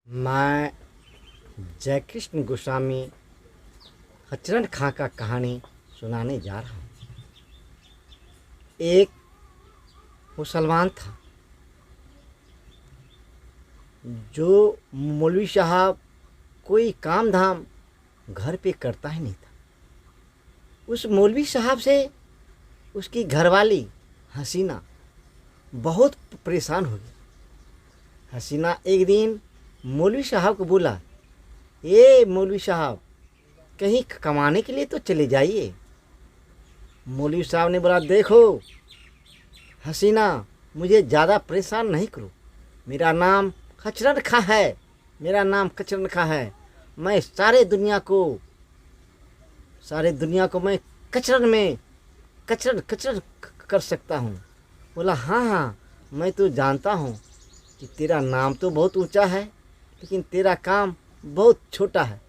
मैं जयकृष्ण गोस्वामी हचरण खां का कहानी सुनाने जा रहा हूँ। एक मुसलमान था जो मौलवी साहब कोई काम धाम घर पे करता ही नहीं था। उस मौलवी साहब से उसकी घरवाली हसीना बहुत परेशान हो गई। हसीना एक दिन मौलवी साहब को बोला, ए मौलवी साहब, कहीं कमाने के लिए तो चले जाइए। मौलवी साहब ने बोला, देखो हसीना, मुझे ज़्यादा परेशान नहीं करो। मेरा नाम हचरण खां है, मेरा नाम हचरण खां है। मैं सारे दुनिया को मैं कचरन कर सकता हूँ। बोला, हाँ, मैं तो जानता हूँ कि तेरा नाम तो बहुत ऊंचा है, लेकिन तेरा काम बहुत छोटा है।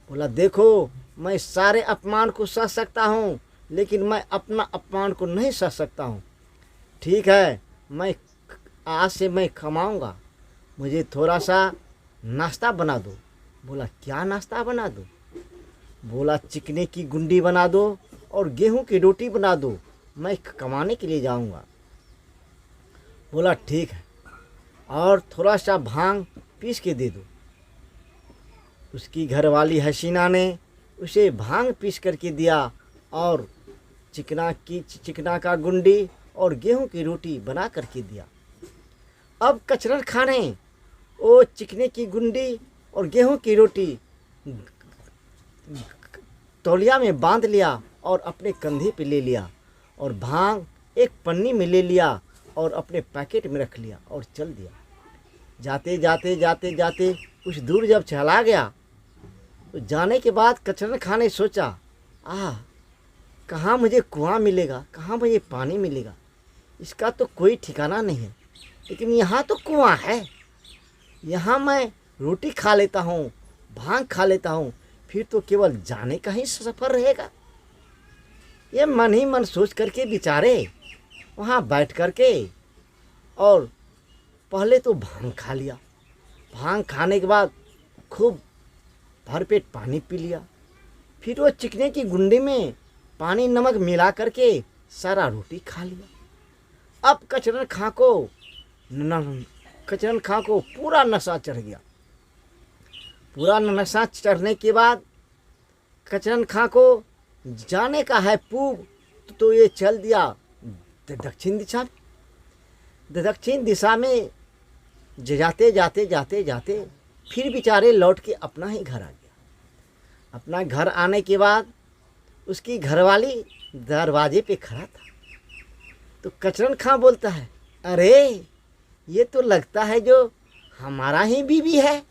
बोला, देखो, मैं सारे अपमान को सह सकता हूँ, लेकिन मैं अपना अपमान को नहीं सह सकता हूँ। ठीक है, मैं आज से मैं कमाऊँगा, मुझे थोड़ा सा नाश्ता बना दो। बोला, क्या नाश्ता बना दो? बोला, चिकने की गुंडी बना दो और गेहूं की रोटी बना दो, मैं कमाने के लिए जाऊंगा। बोला, ठीक है, और थोड़ा सा भांग पीस के दे दो। उसकी घरवाली हसीना ने उसे भांग पीस करके दिया और चिकना का गुंडी और गेहूं की रोटी बना करके दिया। अब कचरन खां ने वो चिकने की गुंडी और गेहूं की रोटी तौलिया में बांध लिया और अपने कंधे पे ले लिया, और भांग एक पन्नी में ले लिया और अपने पैकेट में रख लिया और चल दिया। जाते जाते कुछ दूर जब चला गया, तो जाने के बाद कचरन खां ने सोचा, कहाँ मुझे कुआं मिलेगा, कहाँ मुझे पानी मिलेगा, इसका तो कोई ठिकाना नहीं है। लेकिन यहाँ तो कुआं है, यहाँ मैं रोटी खा लेता हूँ, भांग खा लेता हूँ, फिर तो केवल जाने का ही सफ़र रहेगा। ये मन ही मन सोच करके बिचारे वहाँ बैठ करके और पहले तो भांग खा लिया। भांग खाने के बाद खूब भरपेट पानी पी लिया। फिर वो चिकने की गुंडी में पानी नमक मिला करके सारा रोटी खा लिया। अब कचरन खां को पूरा नशा चढ़ गया। पूरा नशा चढ़ने के बाद कचरन खां को जाने का है पूब, तो ये चल दिया दक्षिण दिशा में। दक्षिण दिशा में जाते फिर बेचारे लौट के अपना ही घर आ गया। अपना घर आने के बाद उसकी घरवाली दरवाजे पे खड़ा था। तो कचरन खां बोलता है, अरे ये तो लगता है जो हमारा ही बीवी है।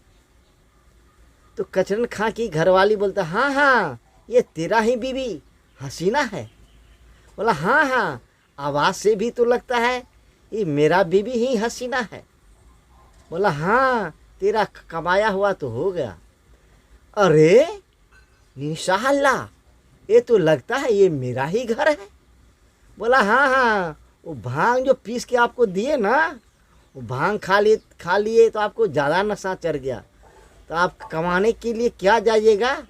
तो कचरन खां की घरवाली बोलता, हाँ, ये तेरा ही बीवी हसीना है। बोला, हाँ, आवाज़ से भी तो लगता है ये मेरा बीवी ही हसीना है। बोला, हाँ, तेरा कमाया हुआ तो हो गया। अरे इंशाअल्लाह, ये तो लगता है ये मेरा ही घर है। बोला, हाँ, वो भांग जो पीस के आपको दिए ना, वो भांग खा लिए तो आपको ज़्यादा नशा चढ़ गया, तो आप कमाने के लिए क्या जाइएगा,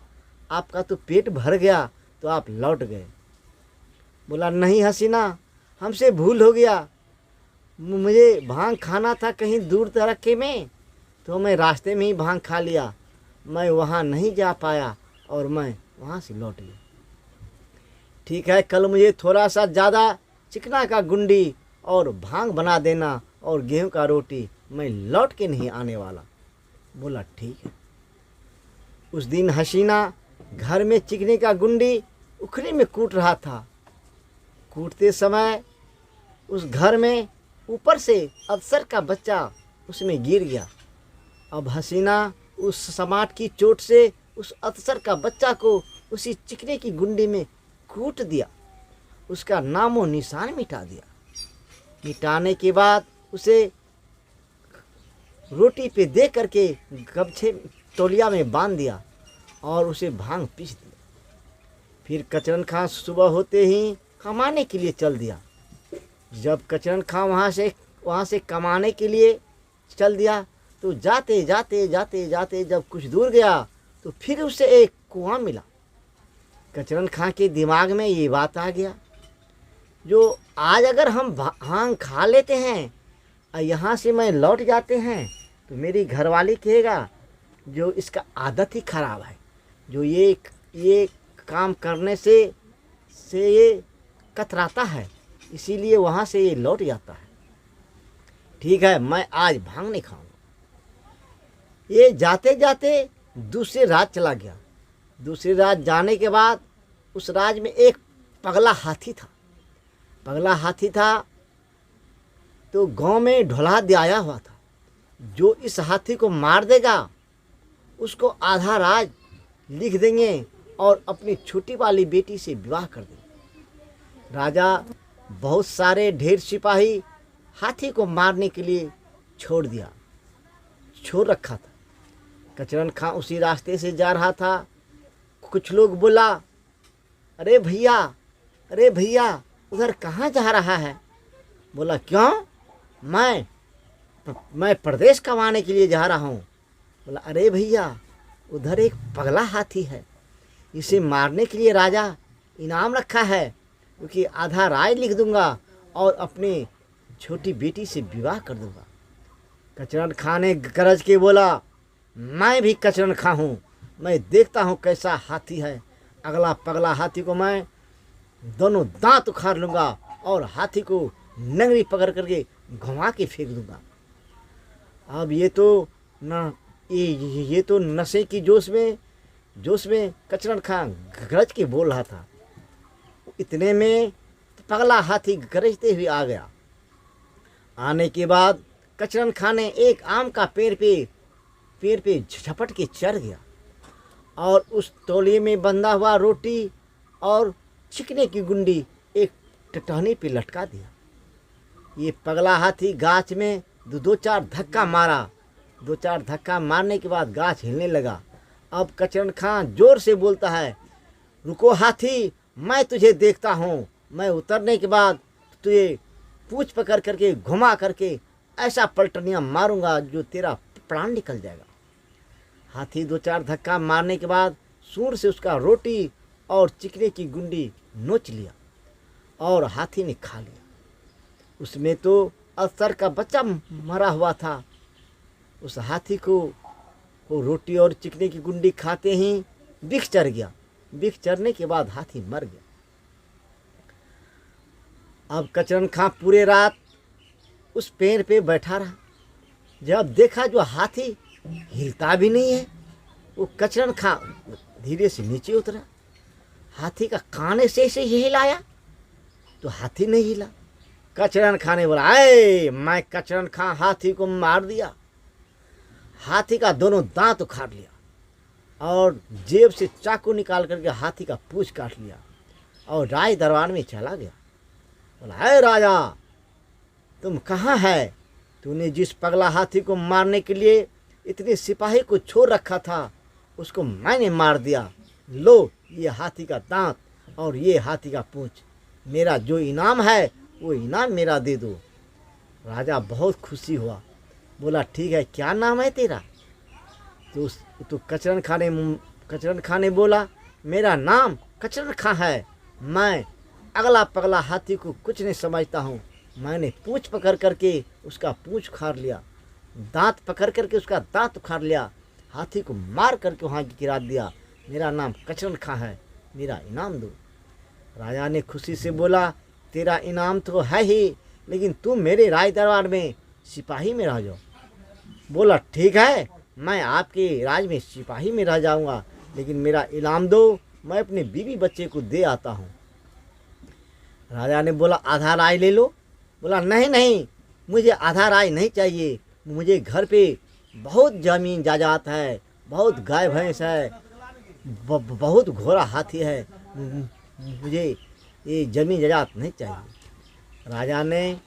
आपका तो पेट भर गया, तो आप लौट गए। बोला, नहीं हसीना, हमसे भूल हो गया, मुझे भांग खाना था कहीं दूर तरीके में, तो मैं रास्ते में ही भांग खा लिया, मैं वहाँ नहीं जा पाया और मैं वहाँ से लौट गया। ठीक है, कल मुझे थोड़ा सा ज़्यादा चिकना का गुंडी और भांग बना देना और गेहूं का रोटी, मैं लौट के नहीं आने वाला। बोला, ठीक है। उस दिन हसीना घर में चिकने का गुंडी उखली में कूट रहा था। कूटते समय उस घर में ऊपर से अफसर का बच्चा उसमें गिर गया। अब हसीना उस समाट की चोट से उस अफसर का बच्चा को उसी चिकने की गुंडी में कूट दिया, उसका नामो निशान मिटा दिया। मिटाने के बाद उसे रोटी पे दे करके गमछे तौलिया में बांध दिया और उसे भांग पीस दिया। फिर कचरन खां सुबह होते ही कमाने के लिए चल दिया। जब कचरन खां वहाँ से कमाने के लिए चल दिया, तो जाते जाते जाते जाते जब कुछ दूर गया तो फिर उसे एक कुआं मिला। कचरन खां के दिमाग में ये बात आ गया, जो आज अगर हम भांग खा लेते हैं और यहाँ से मैं लौट जाते हैं तो मेरी घरवाली कहेगा जो इसका आदत ही खराब है, जो ये काम करने से ये कतराता है, इसीलिए वहाँ से ये लौट जाता है। ठीक है, मैं आज भांग नहीं खाऊंगा। ये जाते जाते दूसरे राज्य चला गया। दूसरे राज्य जाने के बाद उस राज्य में एक पगला हाथी था। पगला हाथी था तो गांव में ढोला दे आया हुआ था, जो इस हाथी को मार देगा उसको आधा राज लिख देंगे और अपनी छोटी वाली बेटी से विवाह कर देंगे। राजा बहुत सारे ढेर सिपाही हाथी को मारने के लिए छोड़ रखा था। कचरन खां उसी रास्ते से जा रहा था। कुछ लोग बोला, अरे भैया उधर कहाँ जा रहा है? बोला, क्यों? मैं प्रदेश कमाने के लिए जा रहा हूँ। बोला, अरे भैया उधर एक पगला हाथी है, इसे मारने के लिए राजा इनाम रखा है, क्योंकि आधा राज लिख दूंगा और अपनी छोटी बेटी से विवाह कर दूंगा। कचरन खां ने गरज के बोला, मैं भी कचरन खां हूँ, मैं देखता हूँ कैसा हाथी है। अगला पगला हाथी को मैं दोनों दांत उखाड़ लूँगा और हाथी को नंगरी पकड़ करके घुमा के फेंक दूंगा। अब ये तो नशे की जोश में कचरन खां गरज के बोल रहा था। इतने में पगला हाथी गरजते हुए आ गया। आने के बाद कचरन खां ने एक आम का पेड़ पे झपट के चढ़ गया और उस तौलिए में बंधा हुआ रोटी और चिकने की गुंडी एक टहनी पे लटका दिया। ये पगला हाथी गाछ में दो चार धक्का मारा। 2-4 धक्का मारने के बाद गाछ हिलने लगा। अब कचरन खां जोर से बोलता है, रुको हाथी, मैं तुझे देखता हूँ। मैं उतरने के बाद तुझे पूंछ पकड़ करके घुमा करके ऐसा पलटनियाँ मारूंगा जो तेरा प्राण निकल जाएगा। हाथी 2-4 धक्का मारने के बाद सूंड से उसका रोटी और चिकने की गुंडी नोच लिया और हाथी ने खा लिया। उसमें तो अवसर का बच्चा मरा हुआ था। उस हाथी को रोटी और चिकने की गुंडी खाते ही बिख चढ़ गया। बिख चढ़ने के बाद हाथी मर गया। अब कचरन खां पूरे रात उस पेड़ पे बैठा रहा। जब देखा जो हाथी हिलता भी नहीं है, वो कचरन खां धीरे से नीचे उतरा। हाथी का कान से ही हिलाया तो हाथी नहीं हिला। कचरन खां ने बोला, अरे मैं कचरन खां हाथी को मार दिया। हाथी का दोनों दांत उखाड़ लिया और जेब से चाकू निकाल करके हाथी का पूंछ काट लिया और राज दरबार में चला गया। बोला, है राजा, तुम कहाँ है? तूने जिस पगला हाथी को मारने के लिए इतने सिपाही को छोड़ रखा था, उसको मैंने मार दिया। लो ये हाथी का दांत और ये हाथी का पूंछ, मेरा जो इनाम है वो इनाम मेरा दे दो। राजा बहुत खुशी हुआ। बोला, ठीक है, क्या नाम है तेरा? तो कचरन खां ने बोला, मेरा नाम कचरन खां है। मैं अगला पगला हाथी को कुछ नहीं समझता हूँ। मैंने पूंछ पकड़ करके उसका पूंछ उखाड़ लिया, दांत पकड़ करके उसका दांत उखाड़ लिया, हाथी को मार करके वहाँ गिरा दिया। मेरा नाम कचरन खां है, मेरा इनाम दो। राजा ने खुशी से बोला, तेरा इनाम तो है ही, लेकिन तुम मेरे राज दरबार में सिपाही में रह जाओ। बोला, ठीक है, मैं आपके राज में सिपाही में रह जाऊंगा, लेकिन मेरा इनाम दो, मैं अपने बीवी बच्चे को दे आता हूँ। राजा ने बोला, आधा राज ले लो। बोला, नहीं, मुझे आधा राज नहीं चाहिए। मुझे घर पे बहुत जमीन जायदाद है, बहुत गाय भैंस है, बहुत घोड़ा हाथी है, मुझे ये जमीन जायदाद नहीं चाहिए। राजा ने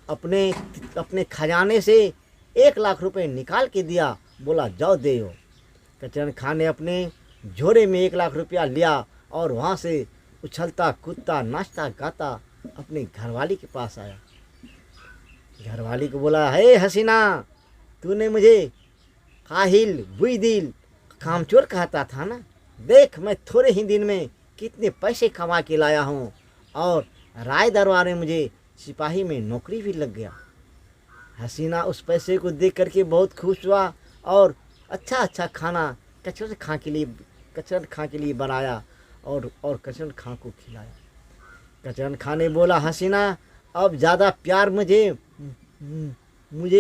अपने खजाने से 1 लाख रुपए निकाल के दिया। बोला, जाओ दे हो। कचरन खां ने अपने झोरे में 1 लाख रुपया लिया और वहाँ से उछलता कूदता नाचता गाता अपनी घरवाली के पास आया। घरवाली को बोला, हे हसीना, तूने मुझे काहिल बुईदिल कामचोर कहता था ना। देख मैं थोड़े ही दिन में कितने पैसे कमा के लाया हूँ और राय दरबार में मुझे सिपाही में नौकरी भी लग गया। हसीना उस पैसे को देख करके बहुत खुश हुआ और अच्छा अच्छा खाना कचरन खां के लिए बनाया और कचरन खां को खिलाया। कचरन खां ने बोला, हसीना अब ज़्यादा प्यार मुझे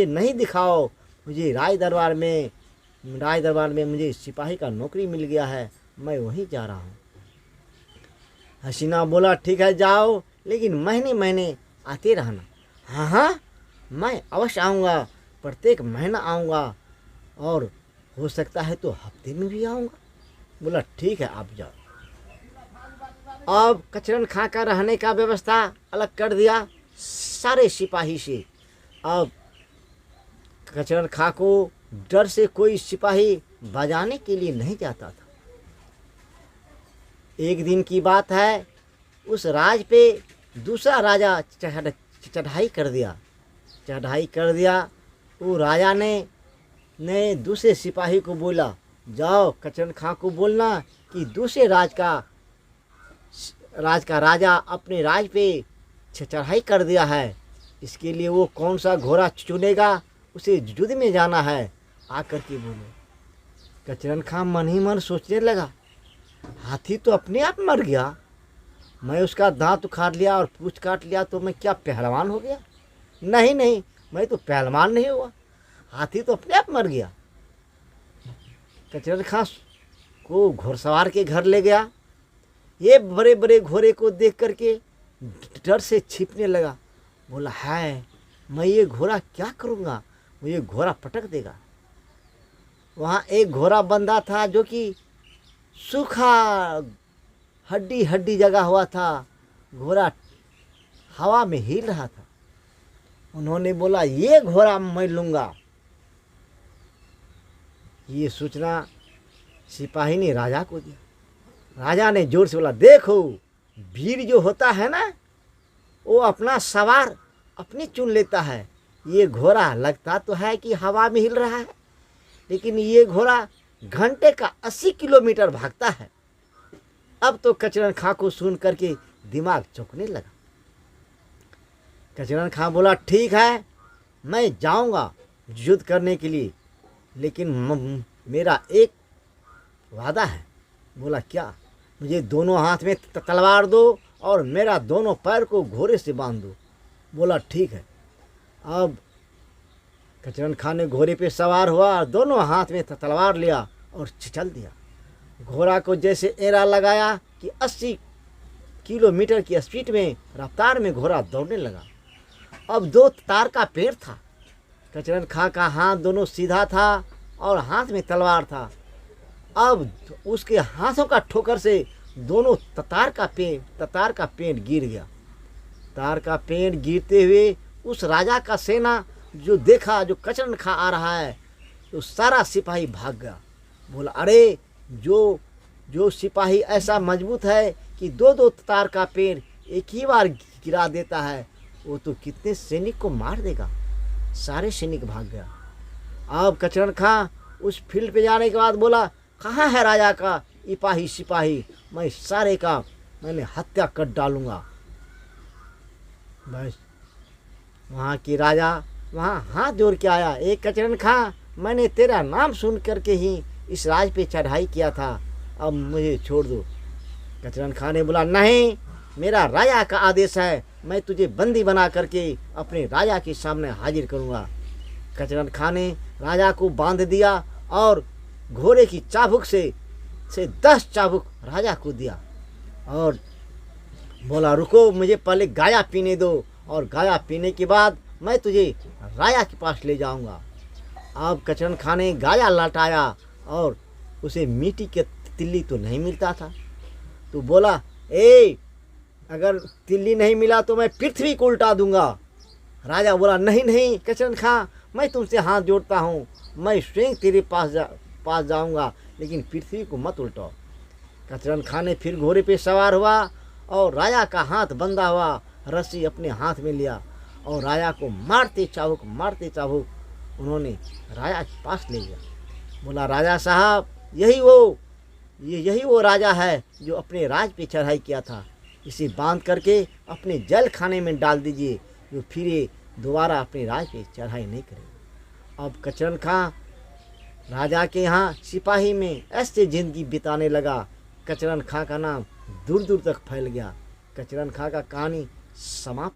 नहीं दिखाओ, मुझे राय दरबार में मुझे सिपाही का नौकरी मिल गया है, मैं वहीं जा रहा हूँ। हसीना बोला, ठीक है जाओ, लेकिन महीने महीने आते रहना। हाँ हाँ मैं अवश्य आऊँगा, प्रत्येक महीना आऊँगा और हो सकता है तो हफ्ते में भी आऊँगा। बोला ठीक है आप जाओ। अब कचरन खां का रहने का व्यवस्था अलग कर दिया सारे सिपाही से। अब कचरन खां को डर से कोई सिपाही बजाने के लिए नहीं जाता था। एक दिन की बात है, उस राज पे दूसरा राजा चढ़ाई कर दिया। वो राजा ने दूसरे सिपाही को बोला, जाओ कचरन खां को बोलना कि दूसरे राज का राजा अपने राज पे चढ़ाई कर दिया है, इसके लिए वो कौन सा घोड़ा चुनेगा, उसे युद्ध में जाना है, आकर के बोलो। कचरन खां मन ही मन सोचने लगा, हाथी तो अपने आप मर गया, मैं उसका दांत उखाड़ लिया और पूंछ काट लिया तो मैं क्या पहलवान हो गया? नहीं, मैं तो पहलवान नहीं हुआ, हाथी तो अपने आप मर गया। कचरन खां को घुड़सवार के घर ले गया। ये बड़े बड़े घोड़े को देख करके डर से छिपने लगा। बोला, है मैं ये घोड़ा क्या करूँगा, मुझे घोड़ा पटक देगा। वहाँ एक घोड़ा बंधा था जो कि सूखा हड्डी जगह हुआ था, घोड़ा हवा में हिल रहा था। उन्होंने बोला, ये घोड़ा मैं लूँगा। ये सूचना सिपाही ने राजा को दिया। राजा ने जोर से बोला, देखो वीर जो होता है ना, वो अपना सवार अपने चुन लेता है। ये घोड़ा लगता तो है कि हवा में हिल रहा है, लेकिन ये घोड़ा घंटे का 80 किलोमीटर भागता है। अब तो कचरन खां को सुन करके दिमाग चौंकने लगा। कचरन खां बोला, ठीक है मैं जाऊंगा युद्ध करने के लिए, लेकिन मेरा एक वादा है। बोला, क्या? मुझे दोनों हाथ में तलवार दो और मेरा दोनों पैर को घोड़े से बांध दो। बोला, ठीक है। अब कचरन खां ने घोड़े पे सवार हुआ, दोनों हाथ में तलवार लिया और चल दिया। घोड़ा को जैसे एरा लगाया कि 80 किलोमीटर की स्पीड में रफ्तार में घोड़ा दौड़ने लगा। अब 2 तार का पेड़ था। कचरन खां का हाथ दोनों सीधा था और हाथ में तलवार था। अब उसके हाथों का ठोकर से दोनों तार का पेड़ गिर गया। तार का पेड़ गिरते हुए उस राजा का सेना जो देखा, जो कचरन खां आ रहा है, तो सारा सिपाही भाग गया। बोला, अरे जो सिपाही ऐसा मजबूत है कि 2 तार का पेड़ एक ही बार गिरा देता है, वो तो कितने सैनिक को मार देगा। सारे सैनिक भाग गया। अब कचरन खां उस फील्ड पे जाने के बाद बोला, कहाँ है राजा का सिपाही, मैं सारे का मैंने हत्या कर डालूंगा। बस वहाँ की राजा वहाँ हाथ जोड़ के आया, एक कचरन खां, मैंने तेरा नाम सुन करके ही इस राज पे चढ़ाई किया था, अब मुझे छोड़ दो। कचरन खां ने बोला, नहीं मेरा राजा का आदेश है, मैं तुझे बंदी बना करके अपने राजा के सामने हाजिर करूँगा। कचरन खां ने राजा को बांध दिया और घोड़े की चाबुक से 10 चाबुक राजा को दिया और बोला, रुको मुझे पहले गाया पीने दो, और गाया पीने के बाद मैं तुझे राजा के पास ले जाऊंगा। अब कचरन खां ने गाया लौटाया और उसे मिट्टी के तिल्ली तो नहीं मिलता था, तो बोला, अगर तिल्ली नहीं मिला तो मैं पृथ्वी को उल्टा दूंगा। राजा बोला, नहीं कचरन खां, मैं तुमसे हाथ जोड़ता हूँ, मैं स्वयं तेरे पास जाऊंगा, लेकिन पृथ्वी को मत उल्टाओ। कचरन खां ने फिर घोड़े पे सवार हुआ और राजा का हाथ बंधा हुआ रस्सी अपने हाथ में लिया और राजा को मारते चाबुक उन्होंने राजा के पास ले गया। बोला राजा साहब यही वो राजा है जो अपने राज पे चढ़ाई किया था, इसे बांध करके अपने जल खाने में डाल दीजिए, जो फिर ये दोबारा अपने राज पे चढ़ाई नहीं करेगा। अब कचरन खां राजा के यहाँ सिपाही में ऐसे ज़िंदगी बिताने लगा। कचरन खां का नाम दूर दूर तक फैल गया। कचरन खां का कहानी समाप्त।